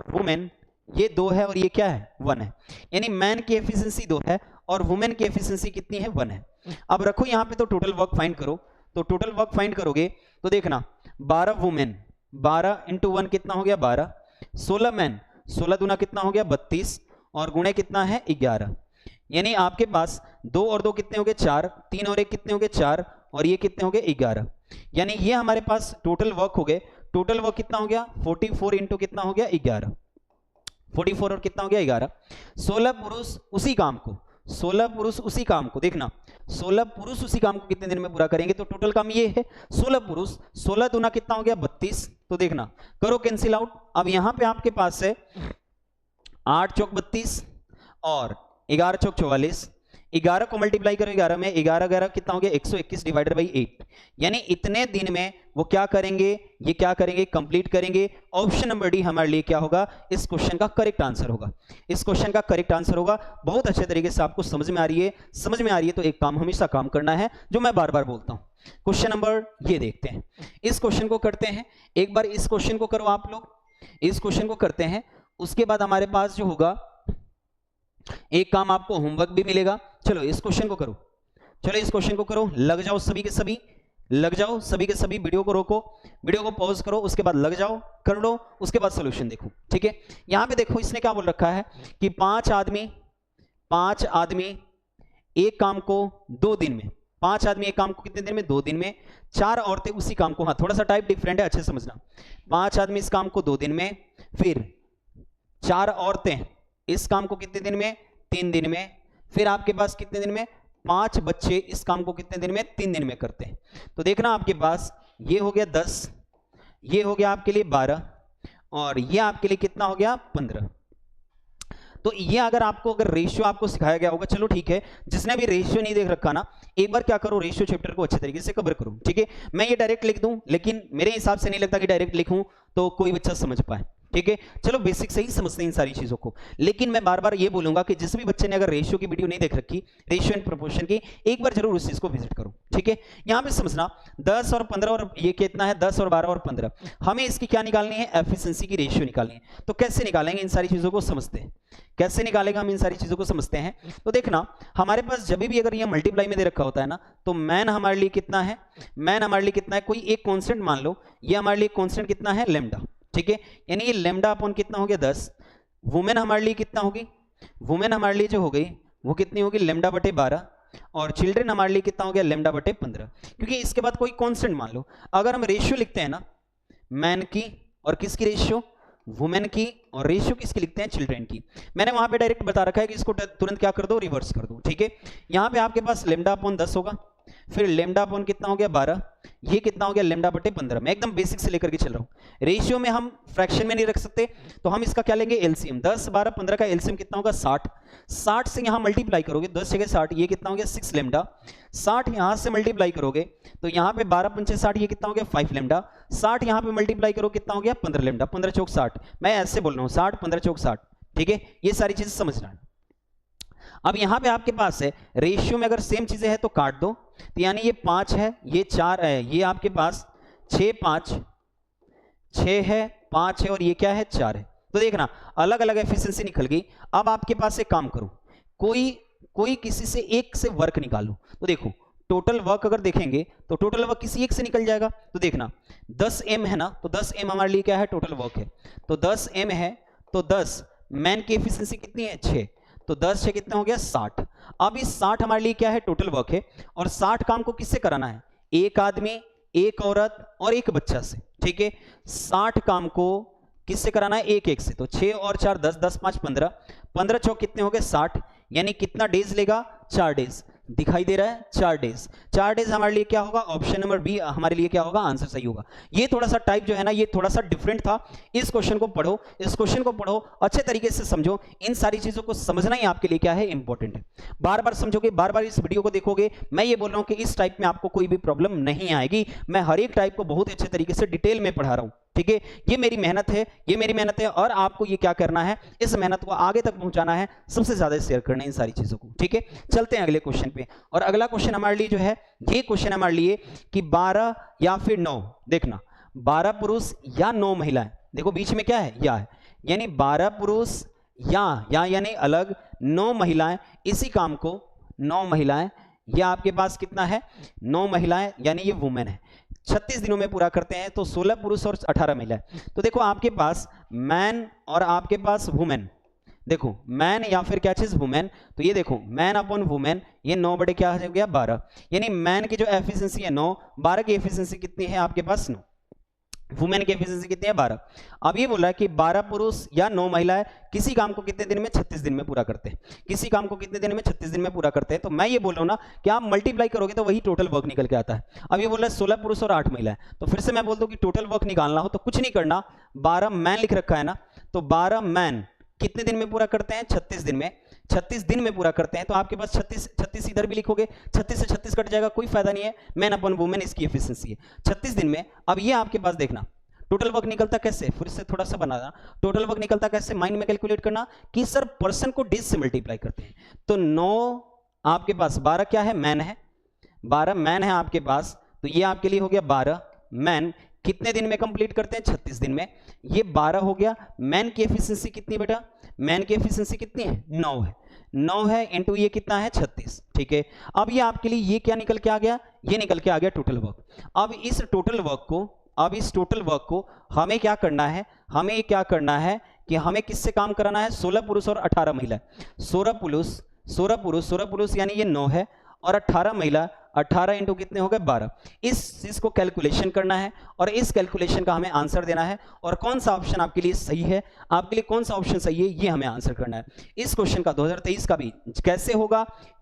वुमेन ये 2 है और ये क्या है 1 है। यानी मैन की एफिशिएंसी 2 है और वुमेन की एफिशिएंसी कितनी है 1 है। अब रखो यहां पे तो टोटल वर्क फाइंड करो, तो टोटल वर्क फाइंड करोगे तो देखना 12 वुमेन, 12 इंटू 1 कितना हो गया 12, 16 मैन, 16 दूना कितना हो गया 32 और गुणे कितना है 11। यानी आपके पास 2 और 2 कितने हो गए 4, 3 और 1 कितने हो गए 4 और ये कितने हो गए 11। यानी ये हमारे पास टोटल वर्क हो गए। टोटल वर्क कितना हो गया 44 इंटू कितना हो गया 11, 44 और कितना हो गया 11। 16 पुरुष उसी काम को, 16 पुरुष उसी काम को, देखना 16 पुरुष उसी काम को कितने दिन में पूरा करेंगे, तो टोटल काम ये है 16 पुरुष, 16 दूना कितना हो गया 32। तो देखना करो कैंसिल आउट। अब यहां पे आपके पास है 8 चौक 32 और 11 चौक 44, 11 को मल्टीप्लाई करो 11 में, 11 11 कितना हो गया 121 डिवाइडेड बाई 8, यानी इतने दिन में वो क्या करेंगे, ये क्या करेंगे, कंप्लीट करेंगे। ऑप्शन नंबर डी हमारे लिए क्या होगा, इस क्वेश्चन का करेक्ट आंसर होगा, इस क्वेश्चन का करेक्ट आंसर होगा। बहुत अच्छे तरीके से आपको समझ में आ रही है, समझ में आ रही है तो एक काम हमेशा काम करना है जो मैं बार बार बोलता हूं। क्वेश्चन नंबर ये देखते हैं, इस क्वेश्चन को करते हैं एक बार, इस क्वेश्चन को करो आप लोग, इस क्वेश्चन को करते हैं, उसके बाद हमारे पास जो होगा एक काम आपको होमवर्क भी मिलेगा। चलो इस क्वेश्चन को करो, चलो इस क्वेश्चन को करो, लग जाओ सभी के सभी, लग जाओ सभी के सभी, वीडियो को रोको, वीडियो को पॉज करो, उसके बाद लग जाओ, कर लो, उसके बाद सॉल्यूशन देखो, ठीक है। यहां पे देखो इसने क्या बोल रखा है कि पांच आदमी एक काम को 2 दिन में, 5 आदमी एक काम को कितने दिन में, 2 दिन में, 4 औरतें उसी काम को, हाँ थोड़ा सा टाइप डिफरेंट है, अच्छे समझना, 5 आदमी इस काम को 2 दिन में, फिर 4 औरतें इस काम को कितने दिन में, 3 दिन में, फिर आपके पास कितने दिन में, 5 बच्चे इस काम को कितने दिन में, 3 दिन में करते हैं। तो देखना आपके पास ये हो गया 10, ये हो गया आपके लिए 12 और ये आपके लिए कितना हो गया 15। तो ये अगर रेशियो आपको सिखाया गया होगा, चलो ठीक है, जिसने भी रेशियो नहीं देख रखा ना, एक बार क्या करो, रेशियो चैप्टर को अच्छे तरीके से कवर करो, ठीक है। मैं ये डायरेक्ट लिख दूं, लेकिन मेरे हिसाब से नहीं लगता कि डायरेक्ट लिखूं तो कोई बच्चा समझ पाए, ठीक है। चलो बेसिक से ही समझते हैं इन सारी चीजों को, लेकिन मैं बार बार ये बोलूंगा कि जिस भी बच्चे ने अगर रेशियो की वीडियो नहीं देख रखी, रेशियो एंड प्रोपोर्शन की, एक बार जरूर उस चीज को विजिट करो, ठीक है। यहां पे समझना 10 और 15 और ये कितना है, 10 और 12 और 15, हमें इसकी क्या निकालनी है, एफिशिएंसी की रेशियो निकालनी है। तो कैसे निकालेंगे, इन सारी चीजों को समझते हैं, कैसे निकालेगा हम इन सारी चीजों को समझते हैं। तो देखना हमारे पास जब भी अगर ये मल्टीप्लाई में दे रखा होता है ना, तो मैन हमारे लिए कितना है, मैन हमारे लिए कितना है, कोई एक कांस्टेंट मान लो, ये हमारे लिए कांस्टेंट कितना है, लैम्डा, ठीक है, यानी ये लैम्डा अपॉन कितना हो गया 10। वुमेन हमारे लिए कितना होगी, वुमेन हमारे लिए जो हो गई वो कितनी होगी, लैम्डा बटे 12, और चिल्ड्रन हमारे लिए कितना हो गया, लैम्डा बटे 15, क्योंकि इसके बाद कोई कांस्टेंट मान लो। अगर हम रेशियो लिखते हैं ना, मैन की और किसकी रेशियो, वुमेन की, और रेशियो किसकी लिखते हैं, चिल्ड्रन की। मैंने वहां पे डायरेक्ट बता रखा है कि इसको तुरंत क्या कर दो, रिवर्स कर दो, ठीक है। यहां पे आपके पास लैम्डा अपॉन 10 होगा, फिर लैम्डा अपॉन कितना हो गया 12, ये कितना हो गया लैम्डा बटे 15। मैं एकदम बेसिक से लेकर के चल रहा हूं, रेशियो में हम फ्रैक्शन में नहीं रख सकते, तो हम इसका क्या लेंगे, एलसीएम। 10 12 15 का एलसीएम कितना होगा 60, 60 से यहां मल्टीप्लाई करोगे, 10 जगह 60, ये कितना हो गया 6 लैम्डा, 60 यहां से मल्टीप्लाई करोगे तो यहां पे 12 पंचे 60, ये कितना हो गया 5 लैम्डा, 60 यहां पे मल्टीप्लाई करो कितना हो गया 15 लैम्डा, 15 चौक 60, मैं ऐसे बोल रहा हूं 60 15 चौक 60, ठीक है। ये सारी चीजें समझना है। अब यहां पे आपके पास है रेशियो में अगर सेम चीजें है तो काट दो, तो यानी ये 5 है, ये 4 है, ये आपके पास 6 5 6 है, 5 है और ये क्या है 4 है। तो देखना अलग अलग एफिशिएंसी निकल गई। अब आपके पास एक काम करो, कोई किसी से एक से वर्क निकालो। तो देखो टोटल वर्क अगर देखेंगे तो टोटल वर्क किसी एक से निकल जाएगा। तो देखना 10 m है ना, तो 10 m हमारे लिए क्या है, टोटल वर्क है। तो 10 m है तो 10 मैन की एफिशिएंसी कितनी है 6, तो 10 से कितना हो गया 60। अब इस 60 हमारे लिए क्या है, टोटल वर्क है, और 60 काम को किससे कराना है, एक आदमी एक औरत और एक बच्चा से, ठीक है। 60 काम को किससे कराना है, एक एक से। तो 6 और 4 10, 10 5 15, 15 चौक कितने हो गए 60, यानी कितना डेज लेगा 4 डेज, दिखाई दे रहा है 4 डेज। 4 डेज हमारे लिए क्या होगा, ऑप्शन नंबर बी हमारे लिए क्या होगा, आंसर सही होगा। ये थोड़ा सा टाइप जो है ना, ये थोड़ा सा डिफरेंट था। इस क्वेश्चन को पढ़ो, इस क्वेश्चन को पढ़ो, अच्छे तरीके से समझो। इन सारी चीजों को समझना ही आपके लिए क्या है, इंपॉर्टेंट है। बार बार समझोगे, बार बार इस वीडियो को देखोगे, मैं ये बोल रहा हूं कि इस टाइप में आपको कोई भी प्रॉब्लम नहीं आएगी। मैं हर एक टाइप को बहुत अच्छे तरीके से डिटेल में पढ़ा रहा हूं, ठीक है। ये मेरी मेहनत है, ये मेरी मेहनत है, और आपको ये क्या करना है, इस मेहनत को आगे तक पहुंचाना है, सबसे ज्यादा शेयर करना है इन सारी चीजों को, ठीक है। चलते हैं अगले क्वेश्चन पे। और अगला क्वेश्चन हमारे लिए जो है, ये क्वेश्चन हमारे लिए कि 12 या फिर 9, देखना 12 पुरुष या 9 महिलाएं, देखो बीच में क्या है, या है, यानी 12 पुरुष या यानी अलग 9 महिलाएं, इसी काम को 9 महिलाएं, या आपके पास कितना है 9 महिलाएं, यानी ये वुमेन है, 36 दिनों में पूरा करते हैं। तो 16 पुरुष और 18 महिलाएं। तो देखो आपके पास मैन और आपके पास वुमेन, देखो मैन या फिर क्या चीज वुमेन, तो ये देखो मैन अपॉन वुमेन, ये 9 बटे क्या हो गया 12, यानी मैन की जो एफिशिएंसी है 9, 12 की एफिशिएंसी कितनी है आपके पास 9, वुमेन की एफिशिएंसी कितनी है 12। अब ये बोला है कि 12 पुरुष या 9 महिलाएं किसी काम को कितने दिन में, 36 दिन में पूरा करते हैं, किसी काम को कितने दिन में 36 दिन में पूरा करते हैं। तो मैं ये बोल रहा हूं ना कि आप मल्टीप्लाई करोगे तो वही टोटल वर्क निकल के आता है। अब ये बोल रहा है 16 पुरुष और 8 महिलाएं, तो फिर से मैं बोल दूं कि टोटल वर्क निकालना हो तो कुछ नहीं करना, 12 मैन लिख रखा है ना, तो 12 मैन कितने दिन में पूरा करते हैं, 36 दिन में। 36 दिन में पूरा करते हैं तो आपके पास 36 इधर भी लिखोगे, 36 से 36 कट जाएगा, कोई फायदा नहीं है। मैन अपॉन वुमेन इसकी एफिशिएंसी है 36 दिन में। अब ये आपके पास देखना टोटल वर्क निकलता कैसे, फिर से थोड़ा सा बनाना। टोटल वर्क निकलता कैसे, माइंड में कैलकुलेट करना कि सर पर्सन को डेज से मल्टीप्लाई करते हैं। तो 9 आपके पास 12 क्या है, मैन है, 12 मैन है आपके पास, तो ये आपके लिए हो गया 12 मैन। कितने दिन में कंप्लीट करते हैं, 36 दिन में। ये 12 हो गया। मैन की एफिशिएंसी कितनी बेटा, मैन की एफिशिएंसी कितनी है, 9 है, 9 है इंटू ये कितना है 36, ठीक है। अब ये आपके लिए ये क्या निकल के आ गया, ये निकल के आ गया टोटल वर्क। अब इस टोटल वर्क को हमें क्या करना है, हमें क्या करना है कि हमें किससे काम कराना है, 16 पुरुष और 18 महिला। 16 पुरुष यानी ये 9 है और 18 महिला, 18 इंटू कितने हो गए 12। इसको कैलकुलेशन करना है और इस कैलकुलेशन का हमें आंसर देना है। और कौन सा ऑप्शन आपके लिए सही है, आपके लिए कौन सा ऑप्शन सही है, ये हमें आंसर करना है। इस क्वेश्चन का 2023 का भी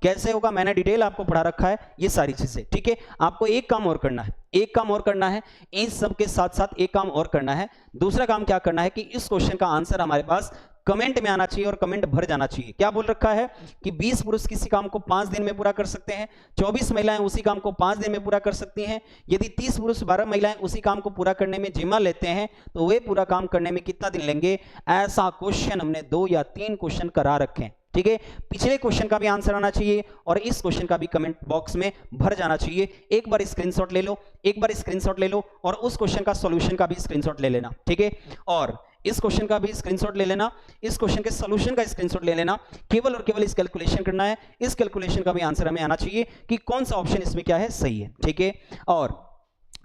कैसे होगा मैंने डिटेल आपको पढ़ा रखा है ये सारी चीजें, ठीक है। आपको एक काम और करना है, इस सब के साथ साथ एक काम और करना है। दूसरा काम क्या करना है कि इस क्वेश्चन का आंसर हमारे पास कमेंट में आना चाहिए और कमेंट भर जाना चाहिए। क्या बोल रखा है कि 20 पुरुष किसी काम को 5 दिन में पूरा कर सकते हैं, 24 महिलाएं उसी काम को 5 दिन में पूरा कर सकती हैं। यदि 30 पुरुष 12 महिलाएं उसी काम को पूरा करने में जिम्मा लेते हैं तो वे पूरा काम करने में कितना दिन लेंगे। ऐसा क्वेश्चन हमने 2 या 3 क्वेश्चन करा रखे हैं, ठीक है। पिछले क्वेश्चन का भी आंसर आना चाहिए और इस क्वेश्चन का भी कमेंट बॉक्स में भर जाना चाहिए। एक बार स्क्रीनशॉट ले लो और उस क्वेश्चन का सॉल्यूशन का भी स्क्रीनशॉट ले लेना, ठीक है। और इस क्वेश्चन का भी स्क्रीनशॉट ले लेना, इस क्वेश्चन के सॉल्यूशन का स्क्रीनशॉट ले लेना। केवल और केवल इस कैलकुलेशन करना है, इस कैलकुलेशन का भी आंसर हमें आना चाहिए कि कौन सा ऑप्शन इसमें क्या है, सही है, ठीक है। और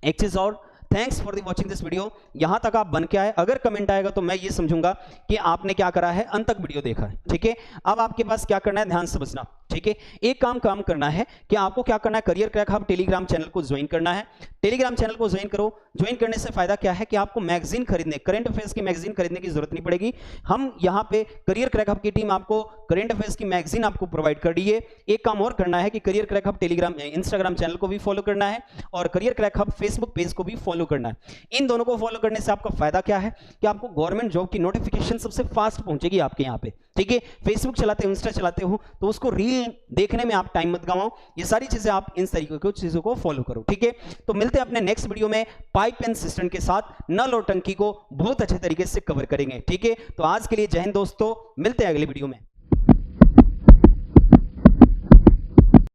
एक चीज और, thanks for the watching this video. यहां तक आप बन के आए, अगर कमेंट आएगा तो मैं ये समझूंगा कि आपने क्या करा है, अंत तक वीडियो देखा है, ठीक है। अब आपके पास क्या करना है, ध्यान से बचना, ठीक है। एक काम करना है कि आपको क्या करना है, career Crack hub Telegram channel को ज्वाइन करना है। टेलीग्राम चैनल को ज्वाइन करो। ज्वाइन करने से फायदा क्या है कि आपको मैगजीन खरीदने, करंट अफेयर्स की मैगजीन खरीदने की जरूरत नहीं पड़ेगी। हम यहाँ पे करियर क्रैक हब की टीम आपको करंट अफेयर्स की मैगजीन आपको प्रोवाइड कर रही है। एक काम और करना है कि career Crack hub Telegram Instagram channel को भी फॉलो करना है और career Crack hub Facebook page को भी फॉलो करना है। इन दोनों को फॉलो करने से आपका फायदा क्या है कि आपको गवर्नमेंट जॉब की नोटिफिकेशन सबसे फास्ट पहुंचेगी आपके यहाँ पे, ठीक है। फेसबुक चलाते हो, इंस्टा चलाते हो तो उसको रील देखने में आप टाइम मत गवाओ। ये सारी चीजें आप इन तरीके की चीजों को फॉलो करो, ठीक है। तो मिलते हैं अपने नेक्स्ट वीडियो में, पाइप एंड सिस्टम के साथ नल और टंकी को बहुत अच्छे तरीके से कवर करेंगे, ठीक है। तो आज के लिए जय हिंद दोस्तों, मिलते हैं अगले वीडियो में।